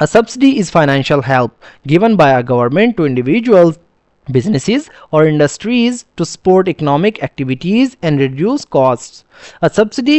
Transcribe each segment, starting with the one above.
A subsidy is financial help given by a government to individuals, businesses or industries to support economic activities and reduce costs. A subsidy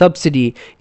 subsidy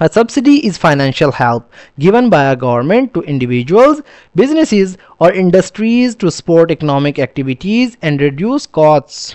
A subsidy is financial help given by a government to individuals, businesses or industries to support economic activities and reduce costs.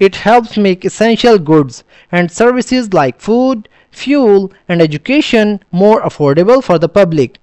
It helps make essential goods and services like food, fuel and education more affordable for the public.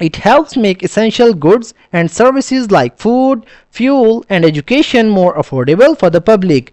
It helps make essential goods and services like food, fuel and education more affordable for the public.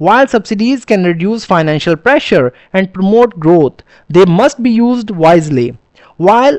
While subsidies can reduce financial pressure and promote growth, they must be used wisely. While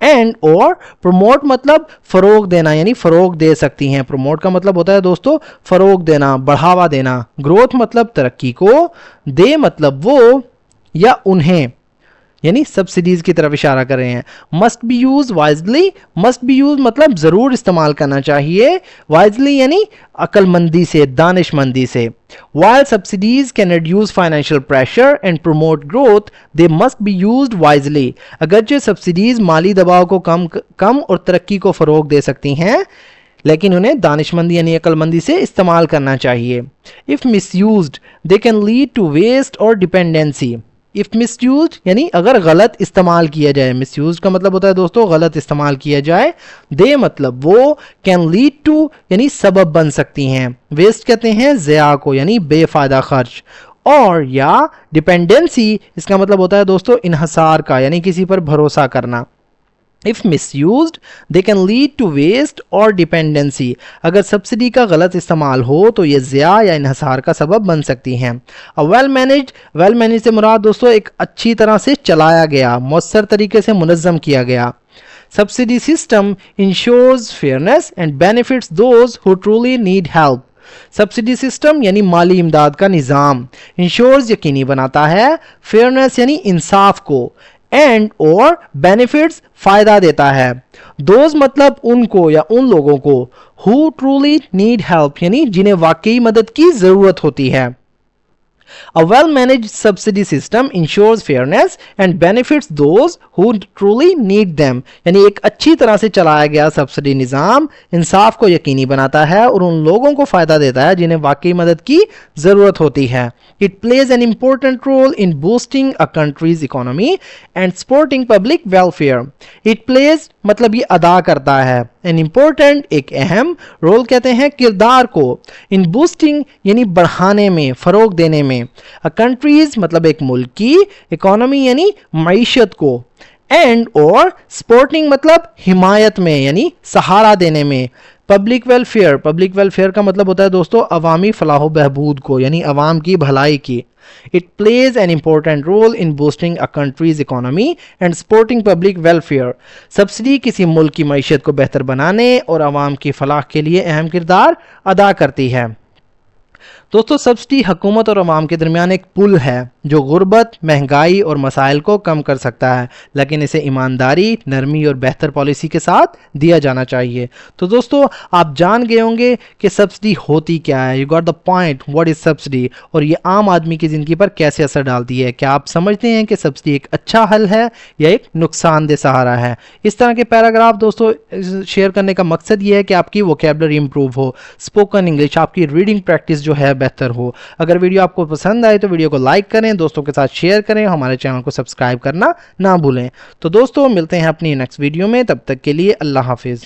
and اور promote مطلب فروغ دینا یعنی فروغ دے سکتی ہیں. Promote کا مطلب ہوتا ہے دوستو فروغ دینا, بڑھاوا دینا. گروتھ مطلب ترقی کو, دے مطلب وہ یا انہیں یعنی سبسڈیز کی طرف اشارہ کر رہے ہیں. Must be use wisely, must be use مطلب ضرور استعمال کرنا چاہیے, وائزلی یعنی عقل مندی سے, دانش مندی سے. While subsidies can reduce financial pressure and promote growth, they must be used wisely. اگرچہ سبسڈیز مالی دباؤ کو کم اور ترقی کو فروغ دے سکتی ہیں, لیکن انہیں دانش مندی یعنی عقل مندی سے استعمال کرنا چاہیے. If misused, they can lead to waste or dependency. If misused یعنی اگر غلط استعمال کیا جائے, misused کا مطلب ہوتا ہے دوستو غلط استعمال کیا جائے. they مطلب وہ, can lead to یعنی سبب بن سکتی ہیں. waste کہتے ہیں ضیاع کو یعنی بے فائدہ خرچ. اور یا dependency اس کا مطلب ہوتا ہے دوستو انحصار کا یعنی کسی پر بھروسہ کرنا. If misused, they can lead to waste or dependency. اگر سبسڈی کا غلط استعمال ہو تو یہ ضیاع یا انحصار کا سبب بن سکتی ہیں. well managed سے مراد دوستو ایک اچھی طرح سے چلایا گیا, مؤثر طریقے سے منظم کیا گیا. Subsidy system ensures fairness and benefits those who truly need help. Subsidy system یعنی مالی امداد کا نظام, انشورز یقینی بناتا ہے, فیئرنس یعنی انصاف کو, اینڈ اور بینیفٹس فائدہ دیتا ہے. دوز مطلب ان کو یا ان لوگوں کو, who truly need help یعنی جنہیں واقعی مدد کی ضرورت ہوتی ہے. A well-managed subsidy system ensures fairness and benefits those who truly need them. یعنی ایک اچھی طرح سے چلایا گیا سبسڈی نظام انصاف کو یقینی بناتا ہے اور ان لوگوں کو فائدہ دیتا ہے جنہیں واقعی مدد کی ضرورت ہوتی ہے. It plays an important role in boosting a country's economy and supporting public welfare. It plays مطلب یہ ادا کرتا ہے, an important ایک اہم, رول کہتے ہیں کردار کو, in boosting یعنی بڑھانے میں, فروغ دینے میں, a country's مطلب ایک ملک کی, economy یعنی معیشت کو, and اور supporting مطلب حمایت میں یعنی سہارا دینے میں. پبلک ویلفیئر کا مطلب ہوتا ہے دوستو عوامی فلاح و بہبود کو یعنی عوام کی بھلائی کی. It plays an important role in boosting a country's economy and supporting public welfare. Subsidy کسی ملک کی معیشت کو بہتر بنانے اور عوام کی فلاح کے لیے اہم کردار ادا کرتی ہے. دوستو سبسڈی حکومت اور عوام کے درمیان ایک پل ہے جو غربت, مہنگائی اور مسائل کو کم کر سکتا ہے, لیکن اسے ایمانداری, نرمی اور بہتر پالیسی کے ساتھ دیا جانا چاہیے. تو دوستو آپ جان گئے ہوں گے کہ سبسڈی ہوتی کیا ہے. You got the point what is subsidy, اور یہ عام آدمی کی زندگی پر کیسے اثر ڈالتی ہے. کیا آپ سمجھتے ہیں کہ سبسڈی ایک اچھا حل ہے یا ایک نقصان دہ سہارا ہے؟ اس طرح کے پیراگراف دوستو شیئر کرنے کا مقصد یہ ہے کہ آپ کی ووکیبلری امپروو ہو, اسپوکن انگلش, آپ کی ریڈنگ پریکٹس جو ہے بہتر ہو. اگر ویڈیو آپ کو پسند آئے تو ویڈیو کو لائک کریں, دوستوں کے ساتھ شیئر کریں, ہمارے چینل کو سبسکرائب کرنا نہ بھولیں. تو دوستو ملتے ہیں اپنی نیکسٹ ویڈیو میں, تب تک کے لیے اللہ حافظ.